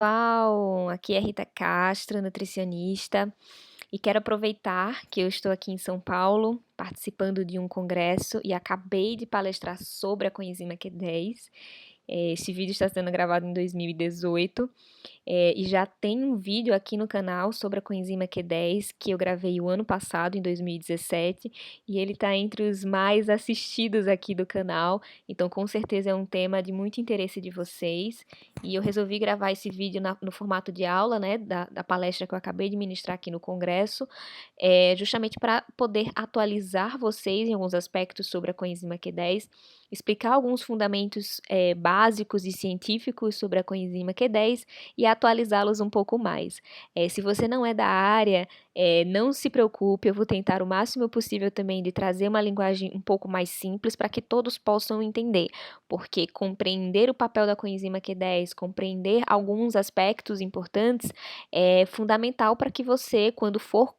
Pessoal, aqui é Rita Castro, nutricionista, e quero aproveitar que eu estou aqui em São Paulo, participando de um congresso e acabei de palestrar sobre a coenzima Q10. Esse vídeo está sendo gravado em 2018. E já tem um vídeo aqui no canal sobre a coenzima Q10 que eu gravei o ano passado, em 2017, e ele está entre os mais assistidos aqui do canal, então com certeza é um tema de muito interesse de vocês, e eu resolvi gravar esse vídeo no formato de aula, né, da palestra que eu acabei de ministrar aqui no congresso, justamente para poder atualizar vocês em alguns aspectos sobre a coenzima Q10, explicar alguns fundamentos básicos e científicos sobre a coenzima Q10 e atualizá-los um pouco mais. Se você não é da área, não se preocupe, eu vou tentar o máximo possível também de trazer uma linguagem um pouco mais simples para que todos possam entender, porque compreender o papel da coenzima Q10, compreender alguns aspectos importantes é fundamental para que você, quando for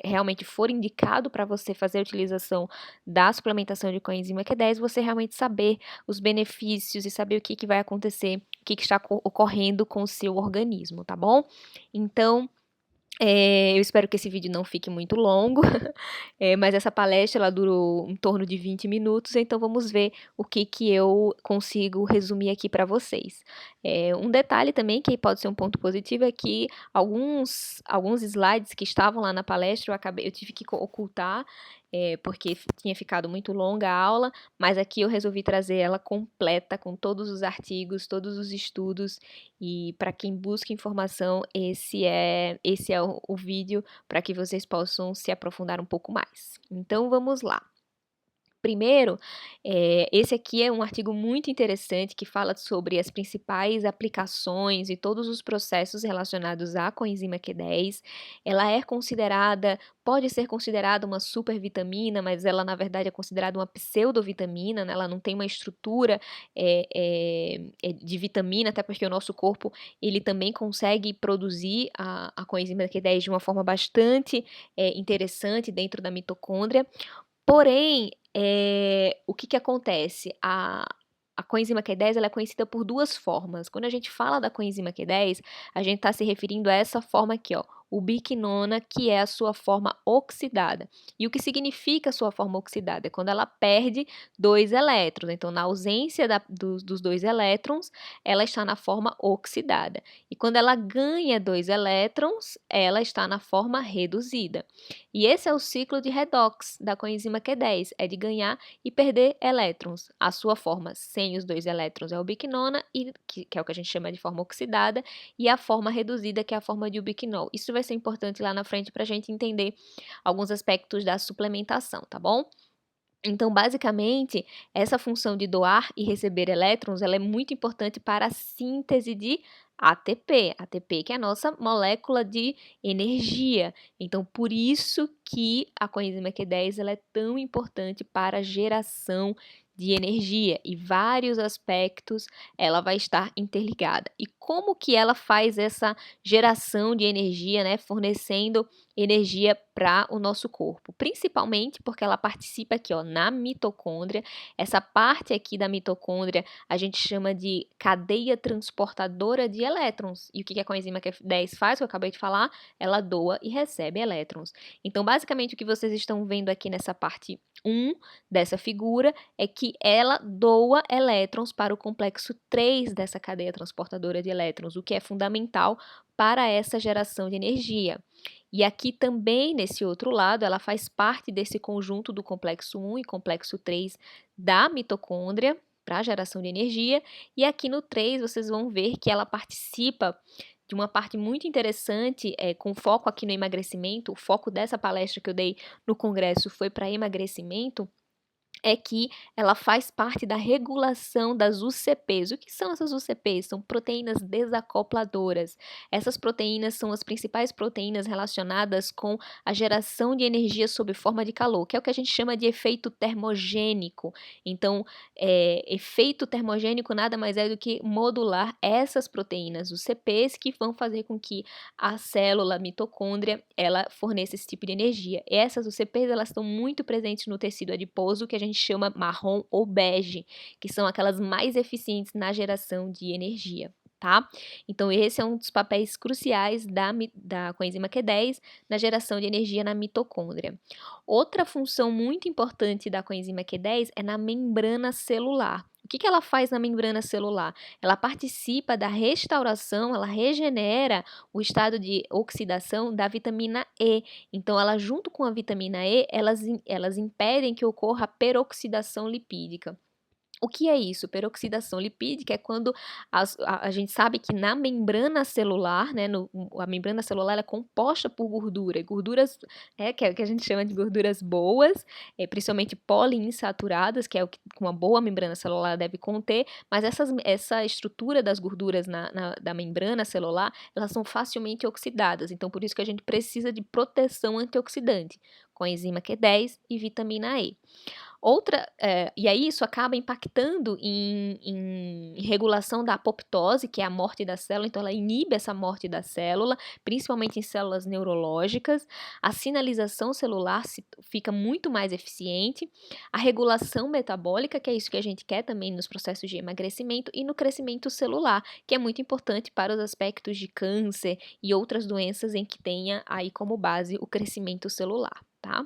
realmente for indicado para você fazer a utilização da suplementação de coenzima Q10, você realmente saber os benefícios e saber o que vai acontecer, o que está ocorrendo com o seu organismo, tá bom? Então, eu espero que esse vídeo não fique muito longo, mas essa palestra ela durou em torno de 20 minutos, então vamos ver o que eu consigo resumir aqui para vocês. Um detalhe também que pode ser um ponto positivo é que alguns slides que estavam lá na palestra eu tive que ocultar, porque tinha ficado muito longa a aula, mas aqui eu resolvi trazer ela completa, com todos os artigos, todos os estudos, e para quem busca informação, esse é o vídeo para que vocês possam se aprofundar um pouco mais. Então vamos lá. Primeiro, esse aqui é um artigo muito interessante que fala sobre as principais aplicações e todos os processos relacionados à coenzima Q10. Ela pode ser considerada uma supervitamina, mas ela na verdade é considerada uma pseudovitamina, né? Ela não tem uma estrutura de vitamina, até porque o nosso corpo ele também consegue produzir a coenzima Q10 de uma forma bastante interessante dentro da mitocôndria. Porém, o que acontece? A coenzima Q10 ela é conhecida por duas formas. Quando a gente fala da coenzima Q10, a gente está se referindo a essa forma aqui, ó, ubiquinona, que é a sua forma oxidada. E o que significa a sua forma oxidada? É quando ela perde 2 elétrons. Então, na ausência dos 2 elétrons, ela está na forma oxidada. E quando ela ganha 2 elétrons, ela está na forma reduzida. E esse é o ciclo de redox da coenzima Q10, é de ganhar e perder elétrons. A sua forma sem os 2 elétrons é a ubiquinona, que é o que a gente chama de forma oxidada, e a forma reduzida, que é a forma de ubiquinol. Isso vai ser importante lá na frente para a gente entender alguns aspectos da suplementação, tá bom? Então, basicamente, essa função de doar e receber elétrons, ela é muito importante para a síntese de ATP. ATP que é a nossa molécula de energia. Então, por isso que a coenzima Q10 ela é tão importante para a geração de energia e vários aspectos ela vai estar interligada. E como que ela faz essa geração de energia, né, fornecendo energia para o nosso corpo, principalmente porque ela participa aqui, ó, na mitocôndria. Essa parte aqui da mitocôndria a gente chama de cadeia transportadora de elétrons. E o que a coenzima Q10 faz, que eu acabei de falar? Ela doa e recebe elétrons. Então, basicamente, o que vocês estão vendo aqui nessa parte 1 dessa figura é que ela doa elétrons para o complexo 3 dessa cadeia transportadora de elétrons, o que é fundamental para essa geração de energia. E aqui também, nesse outro lado, ela faz parte desse conjunto do complexo 1 e complexo 3 da mitocôndria para a geração de energia. E aqui no 3 vocês vão ver que ela participa de uma parte muito interessante, com foco aqui no emagrecimento. O foco dessa palestra que eu dei no congresso foi para emagrecimento. É que ela faz parte da regulação das UCPs. O que são essas UCPs? São proteínas desacopladoras. Essas proteínas são as principais proteínas relacionadas com a geração de energia sob forma de calor, que é o que a gente chama de efeito termogênico. Então, efeito termogênico nada mais é do que modular essas proteínas UCPs que vão fazer com que a célula a mitocôndria ela forneça esse tipo de energia. E essas UCPs elas estão muito presentes no tecido adiposo, que a gente chama marrom ou bege, que são aquelas mais eficientes na geração de energia, tá? Então esse é um dos papéis cruciais da coenzima Q10 na geração de energia na mitocôndria. Outra função muito importante da coenzima Q10 é na membrana celular. O que ela faz na membrana celular? Ela participa da restauração, ela regenera o estado de oxidação da vitamina E. Então, ela junto com a vitamina E, elas impedem que ocorra a peroxidação lipídica. O que é isso? Peroxidação lipídica é quando a gente sabe que na membrana celular, né, a membrana celular ela é composta por gordura, e gorduras que a gente chama de gorduras boas, principalmente poliinsaturadas, que é o que uma boa membrana celular deve conter, mas essa estrutura das gorduras da membrana celular, elas são facilmente oxidadas, então por isso que a gente precisa de proteção antioxidante, coenzima Q10 e vitamina E. E aí isso acaba impactando em regulação da apoptose, que é a morte da célula, então ela inibe essa morte da célula, principalmente em células neurológicas, a sinalização celular fica muito mais eficiente, a regulação metabólica, que é isso que a gente quer também nos processos de emagrecimento, e no crescimento celular, que é muito importante para os aspectos de câncer e outras doenças em que tenha aí como base o crescimento celular, tá?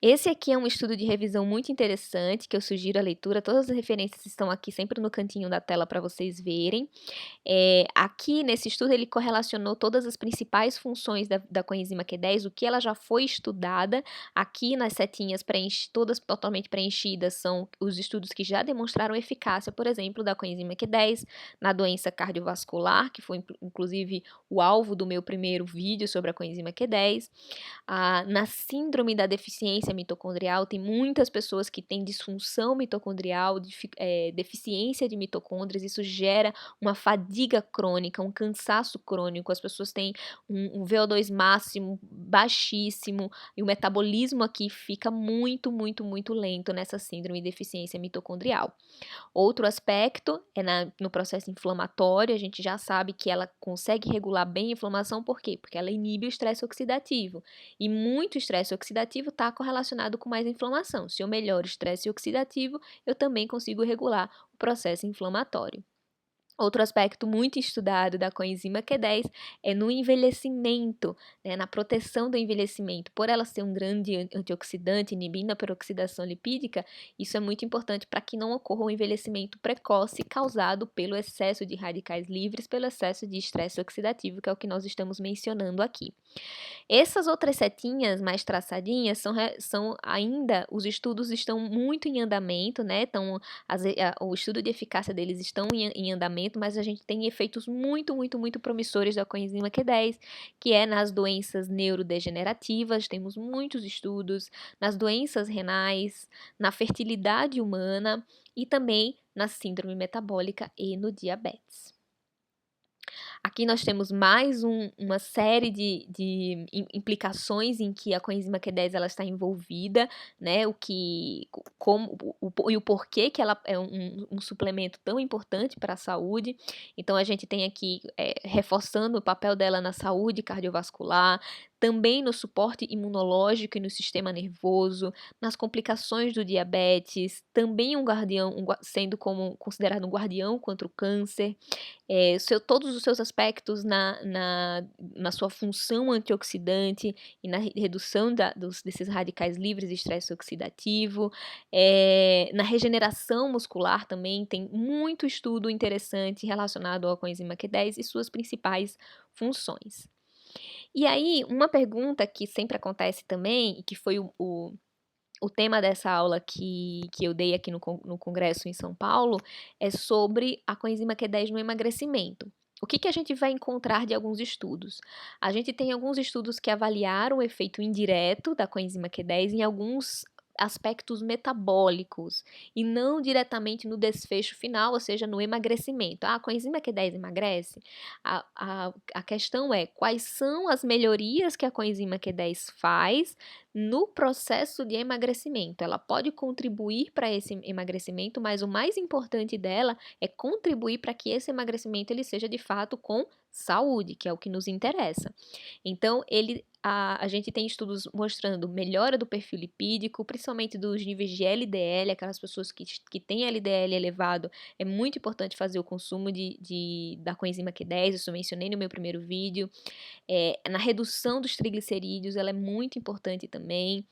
Esse aqui é um estudo de revisão muito interessante, que eu sugiro a leitura. Todas as referências estão aqui sempre no cantinho da tela para vocês verem. Aqui nesse estudo ele correlacionou todas as principais funções da coenzima Q10, o que ela já foi estudada. Aqui nas setinhas todas totalmente preenchidas são os estudos que já demonstraram eficácia, por exemplo, da coenzima Q10 na doença cardiovascular, que foi inclusive o alvo do meu primeiro vídeo sobre a coenzima Q10. Na síndrome da deficiência mitocondrial, tem muitas pessoas que têm disfunção mitocondrial, deficiência de mitocôndrias, isso gera uma fadiga crônica, um cansaço crônico, as pessoas têm um VO2 máximo baixíssimo, e o metabolismo aqui fica muito, muito, muito lento nessa síndrome de deficiência mitocondrial. Outro aspecto é no processo inflamatório, a gente já sabe que ela consegue regular bem a inflamação, por quê? Porque ela inibe o estresse oxidativo, e muito estresse oxidativo está correlacionado com mais inflamação. Se eu melhoro o estresse oxidativo, eu também consigo regular o processo inflamatório. Outro aspecto muito estudado da coenzima Q10 é no envelhecimento, né, na proteção do envelhecimento. Por ela ser um grande antioxidante, inibindo a peroxidação lipídica, isso é muito importante para que não ocorra um envelhecimento precoce causado pelo excesso de radicais livres, pelo excesso de estresse oxidativo, que é o que nós estamos mencionando aqui. Essas outras setinhas mais traçadinhas são ainda, os estudos estão muito em andamento, né? Então, o estudo de eficácia deles estão em andamento, mas a gente tem efeitos muito, muito, muito promissores da coenzima Q10, que é nas doenças neurodegenerativas, temos muitos estudos, nas doenças renais, na fertilidade humana e também na síndrome metabólica e no diabetes. Aqui nós temos mais uma série de implicações em que a coenzima Q10 ela está envolvida, né? E o porquê que ela é um suplemento tão importante para a saúde. Então a gente tem aqui reforçando o papel dela na saúde cardiovascular, também no suporte imunológico e no sistema nervoso, nas complicações do diabetes, também sendo considerado um guardião contra o câncer. Todos os seus aspectos na sua função antioxidante e na redução desses radicais livres de estresse oxidativo, na regeneração muscular também tem muito estudo interessante relacionado à coenzima Q10 e suas principais funções. E aí, uma pergunta que sempre acontece também, e que foi o tema dessa aula que eu dei aqui no congresso em São Paulo, é sobre a coenzima Q10 no emagrecimento. O que a gente vai encontrar de alguns estudos? A gente tem alguns estudos que avaliaram o efeito indireto da coenzima Q10 em alguns aspectos metabólicos e não diretamente no desfecho final, ou seja, no emagrecimento. A coenzima Q10 emagrece? A questão é quais são as melhorias que a coenzima Q10 faz no processo de emagrecimento. Ela pode contribuir para esse emagrecimento, mas o mais importante dela é contribuir para que esse emagrecimento ele seja de fato com saúde, que é o que nos interessa. Então, a gente tem estudos mostrando melhora do perfil lipídico, principalmente dos níveis de LDL, aquelas pessoas que têm LDL elevado, é muito importante fazer o consumo da coenzima Q10, isso eu mencionei no meu primeiro vídeo. Na redução dos triglicerídeos, ela é muito importante também.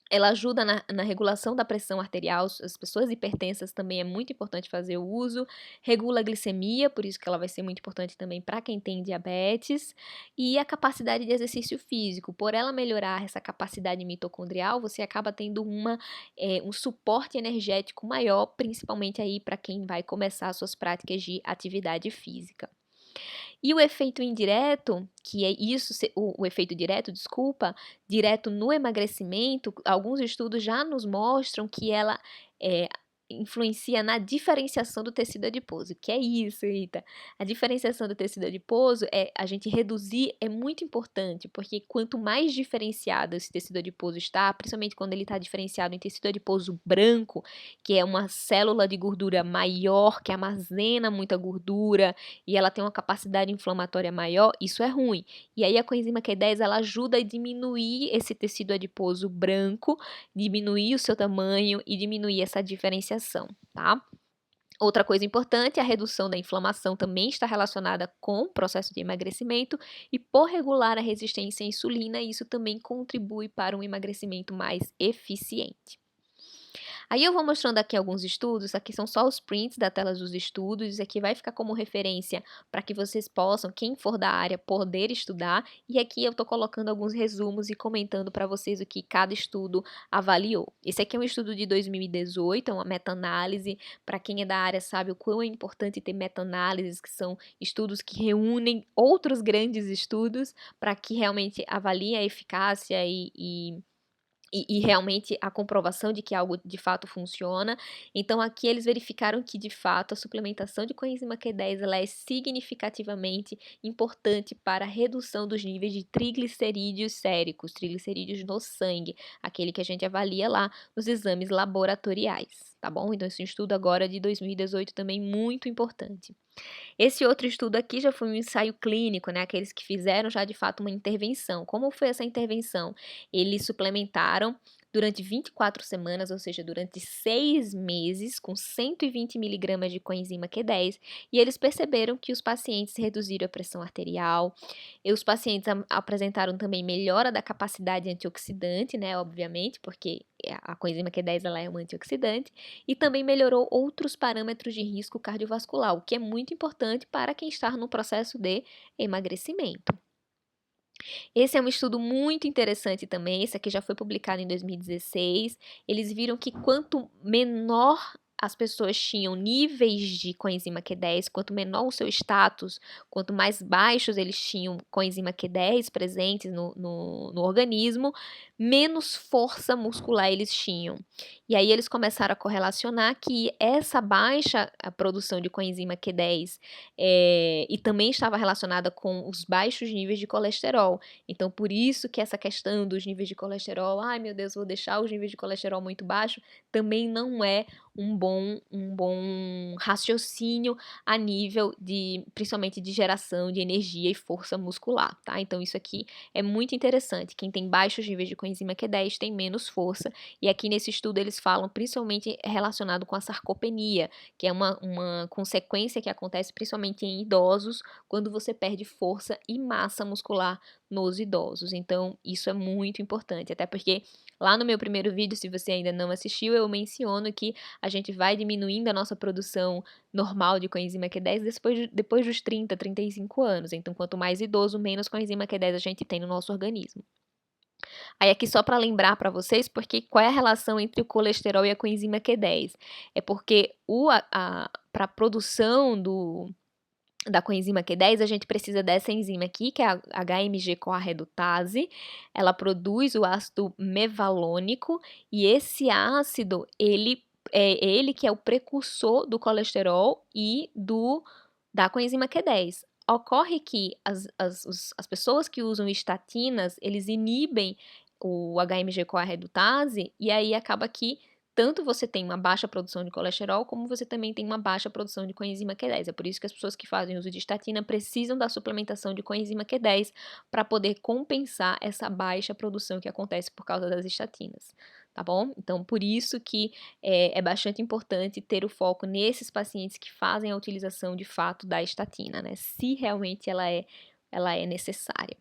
Ela ajuda na regulação da pressão arterial, as pessoas hipertensas também é muito importante fazer o uso, regula a glicemia, por isso que ela vai ser muito importante também para quem tem diabetes, e a capacidade de exercício físico. Por ela melhorar essa capacidade mitocondrial, você acaba tendo um suporte energético maior, principalmente aí para quem vai começar suas práticas de atividade física. E o efeito indireto, que é isso, o efeito direto, desculpa, direto no emagrecimento, alguns estudos já nos mostram que ela é, influencia na diferenciação do tecido adiposo. Que é isso, Rita? A diferenciação do tecido adiposo a gente reduzir é muito importante, porque quanto mais diferenciado esse tecido adiposo está, principalmente quando ele está diferenciado em tecido adiposo branco, que é uma célula de gordura maior, que armazena muita gordura, e ela tem uma capacidade inflamatória maior, isso é ruim. E aí a coenzima Q10 ela ajuda a diminuir esse tecido adiposo branco, diminuir o seu tamanho e diminuir essa diferenciação, tá? Outra coisa importante, a redução da inflamação também está relacionada com o processo de emagrecimento e por regular a resistência à insulina, isso também contribui para um emagrecimento mais eficiente. Aí eu vou mostrando aqui alguns estudos, aqui são só os prints da tela dos estudos, isso aqui vai ficar como referência para que vocês possam, quem for da área, poder estudar, e aqui eu estou colocando alguns resumos e comentando para vocês o que cada estudo avaliou. Esse aqui é um estudo de 2018, é uma meta-análise, para quem é da área sabe o quão é importante ter meta-análises, que são estudos que reúnem outros grandes estudos, para que realmente avaliem a eficácia e realmente a comprovação de que algo de fato funciona. Então, aqui eles verificaram que, de fato, a suplementação de coenzima Q10 ela é significativamente importante para a redução dos níveis de triglicerídeos séricos, triglicerídeos no sangue, aquele que a gente avalia lá nos exames laboratoriais, tá bom? Então, esse estudo agora de 2018 também muito importante. Esse outro estudo aqui já foi um ensaio clínico, né? Aqueles que fizeram já de fato uma intervenção. Como foi essa intervenção? Eles suplementaram durante 24 semanas, ou seja, durante 6 meses, com 120 miligramas de coenzima Q10, e eles perceberam que os pacientes reduziram a pressão arterial, e os pacientes apresentaram também melhora da capacidade antioxidante, né? Obviamente, porque a coenzima Q10 ela é um antioxidante, e também melhorou outros parâmetros de risco cardiovascular, o que é muito importante para quem está no processo de emagrecimento. Esse é um estudo muito interessante também, esse aqui já foi publicado em 2016. Eles viram que quanto menor as pessoas tinham níveis de coenzima Q10, quanto menor o seu status, quanto mais baixos eles tinham coenzima Q10 presentes no organismo, menos força muscular eles tinham. E aí eles começaram a correlacionar que essa baixa a produção de coenzima Q10 e também estava relacionada com os baixos níveis de colesterol. Então, por isso que essa questão dos níveis de colesterol, ai meu Deus, vou deixar os níveis de colesterol muito baixo, também não é um bom raciocínio a nível principalmente de geração de energia e força muscular, tá? Então, isso aqui é muito interessante. Quem tem baixos níveis de coenzima Q10 tem menos força, e aqui nesse estudo eles falam principalmente relacionado com a sarcopenia, que é uma consequência que acontece principalmente em idosos, quando você perde força e massa muscular nos idosos. Então, isso é muito importante, até porque lá no meu primeiro vídeo, se você ainda não assistiu, eu menciono que a gente vai diminuindo a nossa produção normal de coenzima Q10 depois dos 30, 35 anos. Então, quanto mais idoso, menos coenzima Q10 a gente tem no nosso organismo. Aí aqui só para lembrar para vocês, porque qual é a relação entre o colesterol e a coenzima Q10? É porque para a produção da coenzima Q10, a gente precisa dessa enzima aqui, que é a HMG-CoA redutase. Ela produz o ácido mevalônico e esse ácido, ele que é o precursor do colesterol e da coenzima Q10. Ocorre que as pessoas que usam estatinas, eles inibem o HMG-CoA redutase, e aí acaba que tanto você tem uma baixa produção de colesterol, como você também tem uma baixa produção de coenzima Q10. É por isso que as pessoas que fazem uso de estatina precisam da suplementação de coenzima Q10 para poder compensar essa baixa produção que acontece por causa das estatinas, tá bom? Então, por isso que é bastante importante ter o foco nesses pacientes que fazem a utilização de fato da estatina, né? Se realmente ela é necessária.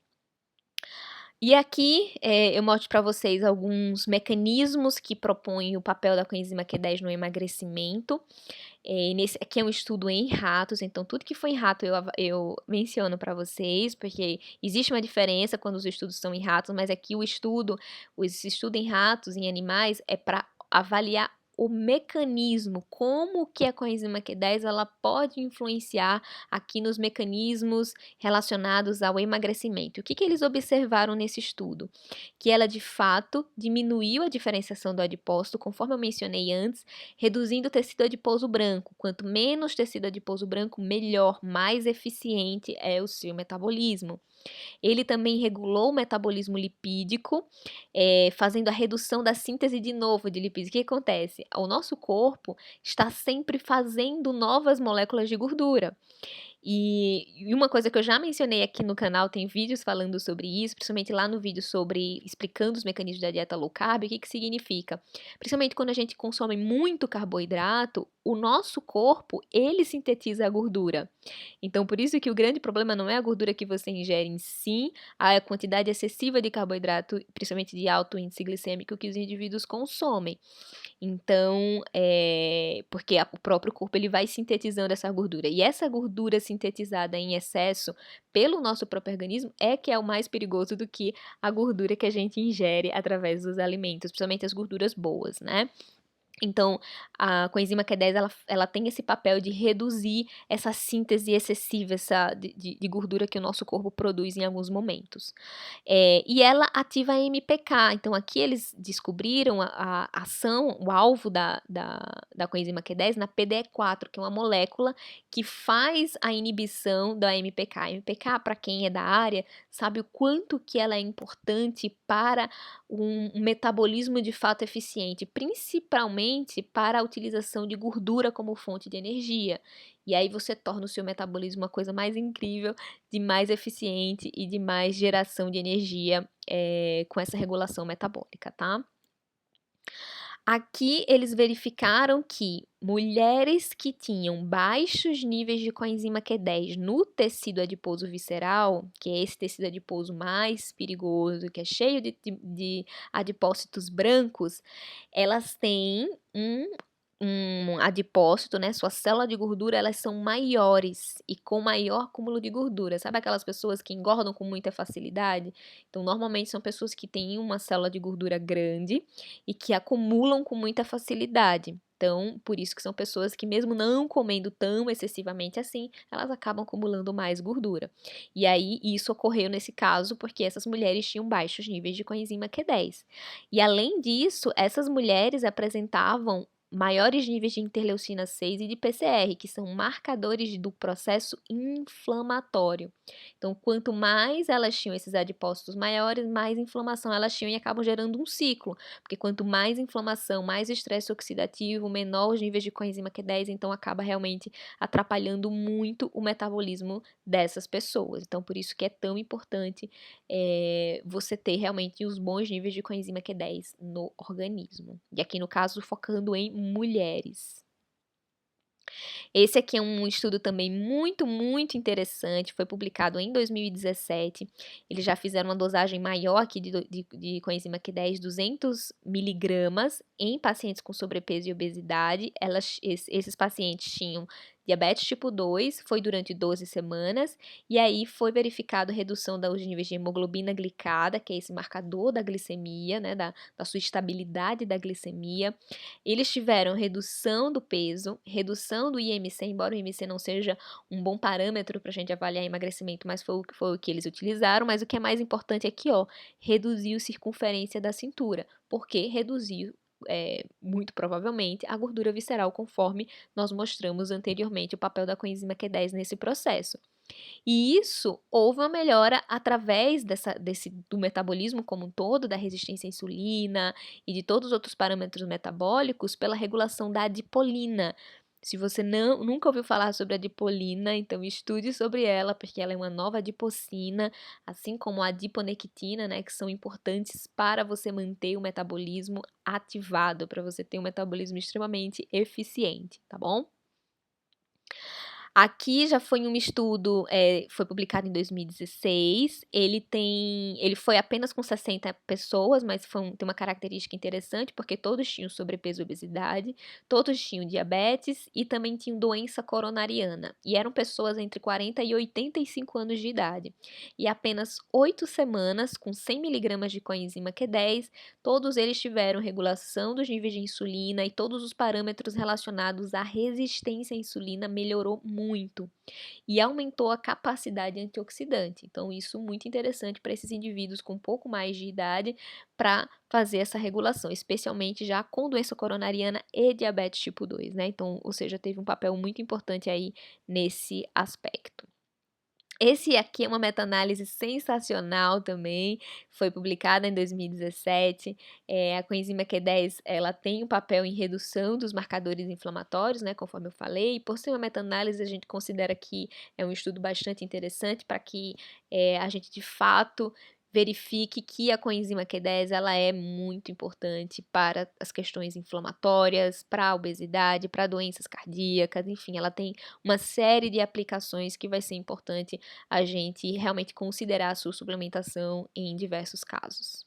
E aqui eu mostro para vocês alguns mecanismos que propõem o papel da coenzima Q10 no emagrecimento. Aqui é um estudo em ratos, então tudo que foi em rato eu menciono para vocês, porque existe uma diferença quando os estudos são em ratos, mas aqui esse estudo em ratos, em animais, é para avaliar o mecanismo, como que a coenzima Q10 ela pode influenciar aqui nos mecanismos relacionados ao emagrecimento. O que eles observaram nesse estudo? Que ela de fato diminuiu a diferenciação do adipócito, conforme eu mencionei antes, reduzindo o tecido adiposo branco. Quanto menos tecido adiposo branco, melhor, mais eficiente é o seu metabolismo. Ele também regulou o metabolismo lipídico, fazendo a redução da síntese de novo de lipídios. O que acontece? O nosso corpo está sempre fazendo novas moléculas de gordura. E uma coisa que eu já mencionei aqui no canal, tem vídeos falando sobre isso, principalmente lá no vídeo sobre explicando os mecanismos da dieta low carb, o que que significa? Principalmente quando a gente consome muito carboidrato, o nosso corpo, ele sintetiza a gordura. Então, por isso que o grande problema não é a gordura que você ingere em si, a quantidade excessiva de carboidrato, principalmente de alto índice glicêmico, que os indivíduos consomem. Então, porque o próprio corpo ele vai sintetizando essa gordura. E essa gordura sintetizada em excesso pelo nosso próprio organismo é que é o mais perigoso do que a gordura que a gente ingere através dos alimentos, principalmente as gorduras boas, né? Então, a coenzima Q10 ela tem esse papel de reduzir essa síntese excessiva de gordura que o nosso corpo produz em alguns momentos. E ela ativa a MPK. Então, aqui eles descobriram a ação, o alvo da coenzima Q10 na PDE4, que é uma molécula que faz a inibição da MPK. A MPK, para quem é da área, sabe o quanto que ela é importante para um metabolismo de fato eficiente, principalmente para a utilização de gordura como fonte de energia. E aí você torna o seu metabolismo uma coisa mais incrível, de mais eficiente e de mais geração de energia com essa regulação metabólica, tá? Aqui eles verificaram que mulheres que tinham baixos níveis de coenzima Q10 no tecido adiposo visceral, que é esse tecido adiposo mais perigoso, que é cheio de adipócitos brancos, elas têm um adipócito, né? Sua célula de gordura, elas são maiores e com maior acúmulo de gordura. Sabe aquelas pessoas que engordam com muita facilidade? Então, normalmente são pessoas que têm uma célula de gordura grande e que acumulam com muita facilidade. Então, por isso que são pessoas que mesmo não comendo tão excessivamente assim, elas acabam acumulando mais gordura. E aí, isso ocorreu nesse caso porque essas mulheres tinham baixos níveis de coenzima Q10. E além disso, essas mulheres apresentavam maiores níveis de interleucina 6 e de PCR, que são marcadores do processo inflamatório. Então, quanto mais elas tinham esses adipócitos maiores, mais inflamação elas tinham e acabam gerando um ciclo, porque quanto mais inflamação, mais estresse oxidativo, menor os níveis de coenzima Q10, então acaba realmente atrapalhando muito o metabolismo dessas pessoas. Então, por isso que é tão importante você ter realmente os bons níveis de coenzima Q10 no organismo. E aqui no caso, focando em mulheres. Esse aqui é um estudo também muito interessante, foi publicado em 2017. Eles já fizeram uma dosagem maior aqui de coenzima Q10, 200 miligramas em pacientes com sobrepeso e obesidade. Esses pacientes tinham diabetes tipo 2, foi durante 12 semanas, e aí foi verificado redução dos níveis de hemoglobina glicada, que é esse marcador da glicemia, né, da sua estabilidade da glicemia. Eles tiveram redução do peso, redução do IMC, embora o IMC não seja um bom parâmetro para a gente avaliar emagrecimento, mas foi o que eles utilizaram. Mas o que é mais importante aqui, ó, reduziu circunferência da cintura, porque reduziu muito provavelmente a gordura visceral, conforme nós mostramos anteriormente o papel da coenzima Q10 nesse processo. E isso houve uma melhora através do metabolismo como um todo, da resistência à insulina e de todos os outros parâmetros metabólicos pela regulação da adipolina. Se você nunca ouviu falar sobre a adipolina, então estude sobre ela, porque ela é uma nova adipocina, assim como a adiponectina, né, que são importantes para você manter o metabolismo ativado, para você ter um metabolismo extremamente eficiente, tá bom? Aqui já foi um estudo, foi publicado em 2016, ele foi apenas com 60 pessoas, mas tem uma característica interessante, porque todos tinham sobrepeso e obesidade, todos tinham diabetes e também tinham doença coronariana, e eram pessoas entre 40 e 85 anos de idade. E apenas 8 semanas, com 100 miligramas de coenzima Q10, todos eles tiveram regulação dos níveis de insulina e todos os parâmetros relacionados à resistência à insulina melhorou muito e aumentou a capacidade antioxidante. Então, isso é muito interessante para esses indivíduos com um pouco mais de idade para fazer essa regulação, especialmente já com doença coronariana e diabetes tipo 2, né? Então, ou seja, teve um papel muito importante aí nesse aspecto. Esse aqui é uma meta-análise sensacional também, foi publicada em 2017. A coenzima Q10, ela tem um papel em redução dos marcadores inflamatórios, né, conforme eu falei, e por ser uma meta-análise, a gente considera que é um estudo bastante interessante para que a gente, de fato, verifique que a coenzima Q10 ela é muito importante para as questões inflamatórias, para a obesidade, para doenças cardíacas, enfim, ela tem uma série de aplicações que vai ser importante a gente realmente considerar a sua suplementação em diversos casos.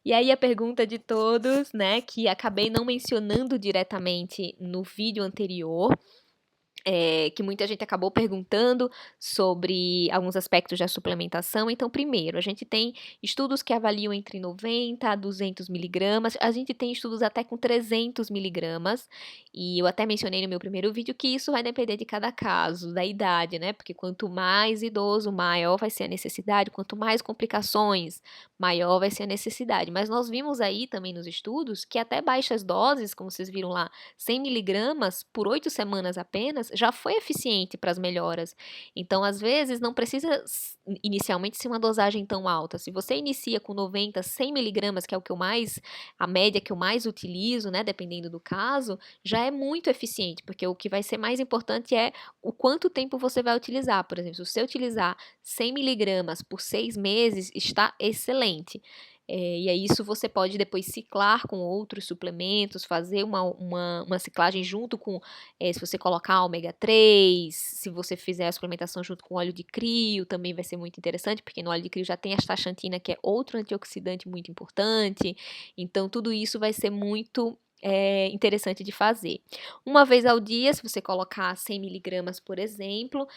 E aí a pergunta de todos, né, que acabei não mencionando diretamente no vídeo anterior, que muita gente acabou perguntando sobre alguns aspectos da suplementação. Então, primeiro, a gente tem estudos que avaliam entre 90 a 200 miligramas, a gente tem estudos até com 300 miligramas, e eu até mencionei no meu primeiro vídeo que isso vai depender de cada caso, da idade, né? Porque quanto mais idoso, maior vai ser a necessidade, quanto mais complicações, maior vai ser a necessidade. Mas nós vimos aí também nos estudos que até baixas doses, como vocês viram lá, 100 miligramas por 8 semanas apenas, já foi eficiente para as melhoras. Então, às vezes, não precisa inicialmente ser uma dosagem tão alta. Se você inicia com 90, 100 miligramas, que é a média que eu mais utilizo, né, dependendo do caso, já é muito eficiente, porque o que vai ser mais importante é o quanto tempo você vai utilizar. Por exemplo, se você utilizar 100 miligramas por 6 meses, está excelente. E aí isso você pode depois ciclar com outros suplementos, fazer uma ciclagem junto com, se você colocar ômega 3, se você fizer a suplementação junto com óleo de crio, também vai ser muito interessante, porque no óleo de crio já tem a astaxantina, que é outro antioxidante muito importante. Então, tudo isso vai ser muito interessante de fazer. Uma vez ao dia, se você colocar 100 miligramas, por exemplo,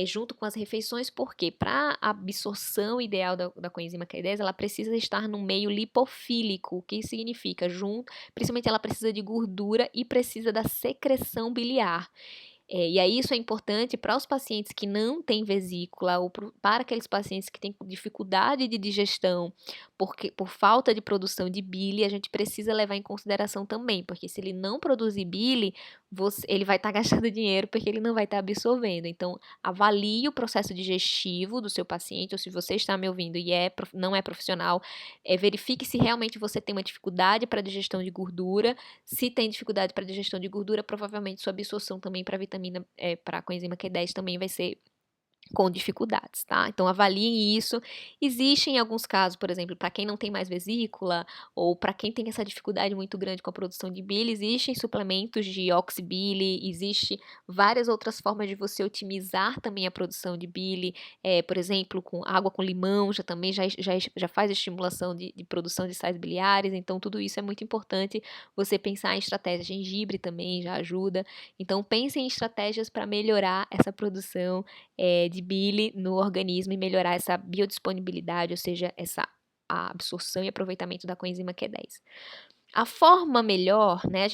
junto com as refeições, porque para a absorção ideal da coenzima Q10, ela precisa estar no meio lipofílico, o que significa principalmente ela precisa de gordura e precisa da secreção biliar. E aí isso é importante para os pacientes que não têm vesícula ou para aqueles pacientes que têm dificuldade de digestão, porque por falta de produção de bile, a gente precisa levar em consideração também, porque se ele não produzir bile, ele vai estar gastando dinheiro porque ele não vai estar absorvendo. Então, avalie o processo digestivo do seu paciente, ou se você está me ouvindo e não é profissional, verifique se realmente você tem uma dificuldade para digestão de gordura. Se tem dificuldade para digestão de gordura, provavelmente sua absorção também para vitamina, para a coenzima Q10 também vai ser com dificuldades, tá? Então avaliem isso. Existem alguns casos, por exemplo, para quem não tem mais vesícula ou para quem tem essa dificuldade muito grande com a produção de bile, existem suplementos de oxibile, existe várias outras formas de você otimizar também a produção de bile, por exemplo, com água com limão, já faz estimulação de produção de sais biliares, então tudo isso é muito importante você pensar em estratégias. Gengibre também já ajuda. Então pense em estratégias para melhorar essa produção de bile no organismo e melhorar essa biodisponibilidade, ou seja, a absorção e aproveitamento da coenzima Q10. A forma melhor, né,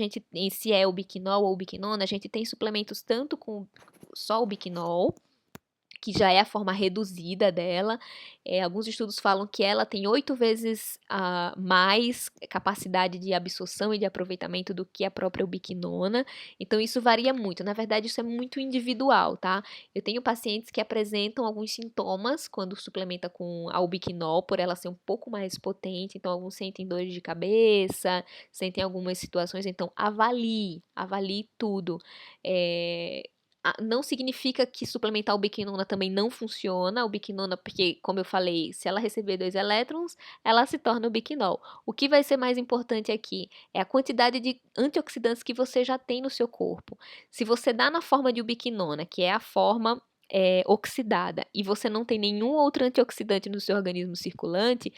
se é o biquinol ou o biquinona, a gente tem suplementos tanto com só o biquinol, que já é a forma reduzida dela. Alguns estudos falam que ela tem 8 vezes mais capacidade de absorção e de aproveitamento do que a própria ubiquinona. Então, isso varia muito. Na verdade, isso é muito individual, tá? Eu tenho pacientes que apresentam alguns sintomas quando suplementa com a ubiquinol, por ela ser um pouco mais potente. Então, alguns sentem dores de cabeça, sentem algumas situações. Então, avalie tudo. Não significa que suplementar a ubiquinona também não funciona. A ubiquinona, porque, como eu falei, se ela receber 2 elétrons, ela se torna ubiquinol. O que vai ser mais importante aqui é a quantidade de antioxidantes que você já tem no seu corpo. Se você dá na forma de ubiquinona, que é a forma oxidada, e você não tem nenhum outro antioxidante no seu organismo circulante,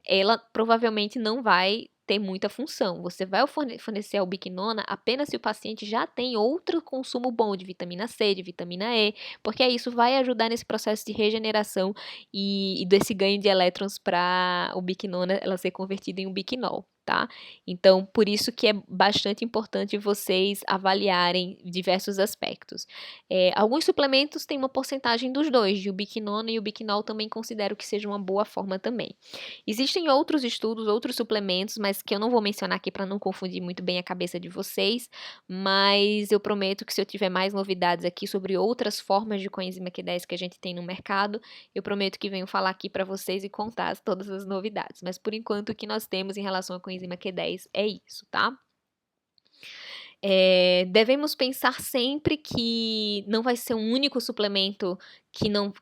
ela provavelmente não vai ter muita função. Você vai fornecer a ubiquinona apenas se o paciente já tem outro consumo bom de vitamina C, de vitamina E, porque isso vai ajudar nesse processo de regeneração e desse ganho de elétrons para a ubiquinona ela ser convertida em ubiquinol. Tá? Então, por isso que é bastante importante vocês avaliarem diversos aspectos. Alguns suplementos têm uma porcentagem dos dois, de ubiquinona e ubiquinol também considero que seja uma boa forma também. Existem outros estudos, outros suplementos, mas que eu não vou mencionar aqui para não confundir muito bem a cabeça de vocês, mas eu prometo que se eu tiver mais novidades aqui sobre outras formas de coenzima Q10 que a gente tem no mercado, eu prometo que venho falar aqui para vocês e contar todas as novidades. Mas por enquanto o que nós temos em relação à coenzima Q10 é isso, tá? Devemos pensar sempre que não vai ser um único suplemento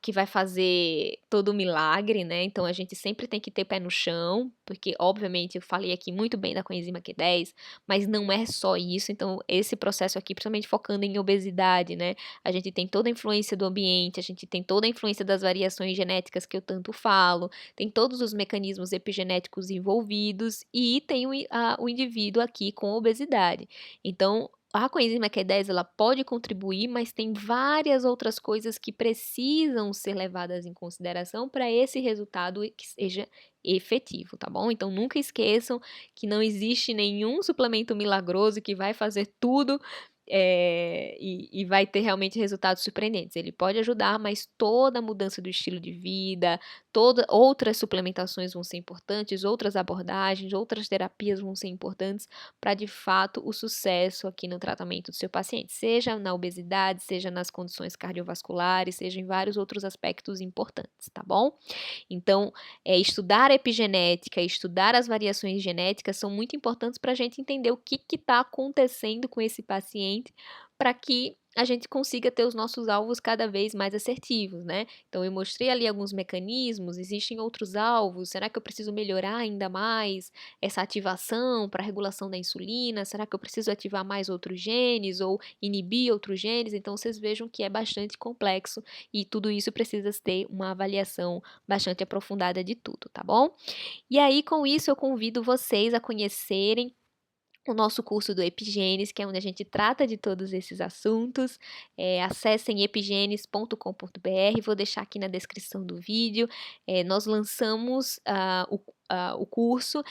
que vai fazer todo o milagre, né? Então a gente sempre tem que ter pé no chão, porque obviamente eu falei aqui muito bem da coenzima Q10, mas não é só isso. Então esse processo aqui, principalmente focando em obesidade, né? A gente tem toda a influência do ambiente, a gente tem toda a influência das variações genéticas que eu tanto falo, tem todos os mecanismos epigenéticos envolvidos e tem o indivíduo aqui com obesidade. Então, a coenzima Q10 ela pode contribuir, mas tem várias outras coisas que precisam ser levadas em consideração para esse resultado que seja efetivo, tá bom? Então, nunca esqueçam que não existe nenhum suplemento milagroso que vai fazer tudo e vai ter realmente resultados surpreendentes. Ele pode ajudar, mas toda a mudança do estilo de vida, outras suplementações vão ser importantes, outras abordagens, outras terapias vão ser importantes para de fato o sucesso aqui no tratamento do seu paciente, seja na obesidade, seja nas condições cardiovasculares, seja em vários outros aspectos importantes, tá bom? Então, estudar a epigenética, estudar as variações genéticas são muito importantes para a gente entender o que está acontecendo com esse paciente, para que a gente consiga ter os nossos alvos cada vez mais assertivos, né? Então, eu mostrei ali alguns mecanismos, existem outros alvos, será que eu preciso melhorar ainda mais essa ativação para regulação da insulina? Será que eu preciso ativar mais outros genes ou inibir outros genes? Então, vocês vejam que é bastante complexo e tudo isso precisa ter uma avaliação bastante aprofundada de tudo, tá bom? E aí, com isso, eu convido vocês a conhecerem o nosso curso do Epigenes, que é onde a gente trata de todos esses assuntos. Acessem epigenes.com.br, vou deixar aqui na descrição do vídeo. Nós lançamos o curso.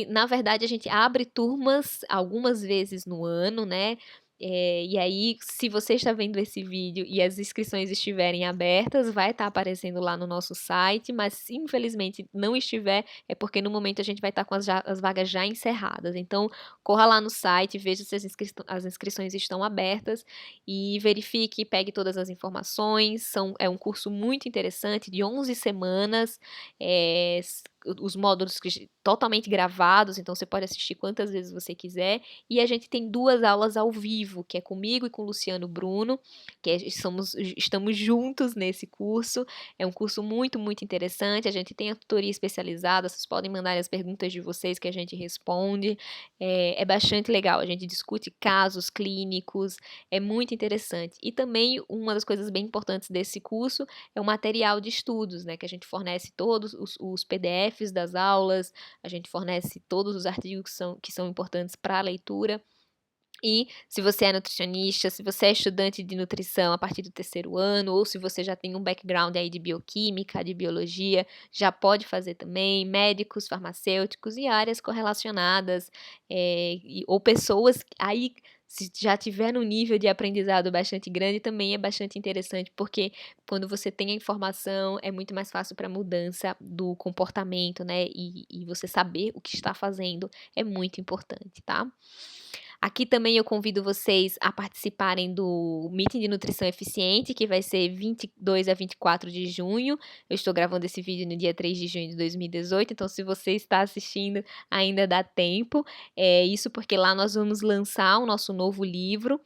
Na verdade, a gente abre turmas algumas vezes no ano, né? E aí, se você está vendo esse vídeo e as inscrições estiverem abertas, vai estar aparecendo lá no nosso site, mas se infelizmente não estiver, é porque no momento a gente vai estar com as vagas já encerradas. Então, corra lá no site, veja se as inscrições estão abertas e verifique, pegue todas as informações. É um curso muito interessante, de 11 semanas, os módulos totalmente gravados, então você pode assistir quantas vezes você quiser. E a gente tem 2 aulas ao vivo, que é comigo e com o Luciano Bruno, que estamos juntos nesse curso. É um curso muito, muito interessante. A gente tem a tutoria especializada, vocês podem mandar as perguntas de vocês que a gente responde. É bastante legal, a gente discute casos clínicos, é muito interessante. E também uma das coisas bem importantes desse curso é o material de estudos, né, que a gente fornece todos os PDFs das aulas, a gente fornece todos os artigos que são importantes para a leitura. E se você é nutricionista, se você é estudante de nutrição a partir do 3º ano, ou se você já tem um background aí de bioquímica, de biologia, já pode fazer também, médicos, farmacêuticos e áreas correlacionadas, ou pessoas, aí Se já tiver num nível de aprendizado bastante grande, também é bastante interessante, porque quando você tem a informação, é muito mais fácil para a mudança do comportamento, né? E você saber o que está fazendo é muito importante, tá? Aqui também eu convido vocês a participarem do Meeting de Nutrição Eficiente, que vai ser 22 a 24 de junho. Eu estou gravando esse vídeo no dia 3 de junho de 2018, então se você está assistindo, ainda dá tempo. Isso porque lá nós vamos lançar o nosso novo livro.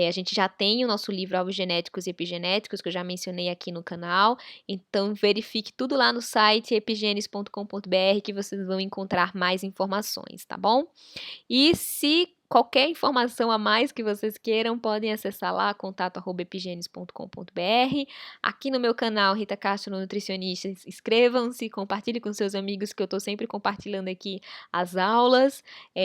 A gente já tem o nosso livro Alvos Genéticos e Epigenéticos, que eu já mencionei aqui no canal. Então verifique tudo lá no site epigenes.com.br que vocês vão encontrar mais informações, tá bom? E se qualquer informação a mais que vocês queiram, podem acessar lá, contato@epigenes.com.br. Aqui no meu canal, Rita Castro Nutricionista, inscrevam-se, compartilhem com seus amigos, que eu estou sempre compartilhando aqui as aulas.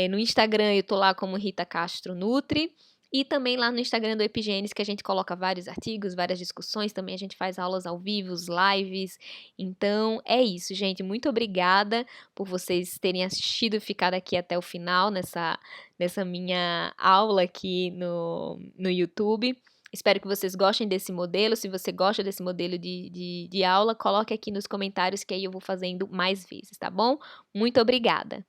No Instagram, eu estou lá como Rita Castro Nutri. E também lá no Instagram do Epigenes, que a gente coloca vários artigos, várias discussões, também a gente faz aulas ao vivo, lives. Então, é isso, gente. Muito obrigada por vocês terem assistido e ficado aqui até o final nessa minha aula aqui no YouTube. Espero que vocês gostem desse modelo. Se você gosta desse modelo de aula, coloque aqui nos comentários que aí eu vou fazendo mais vezes, tá bom? Muito obrigada!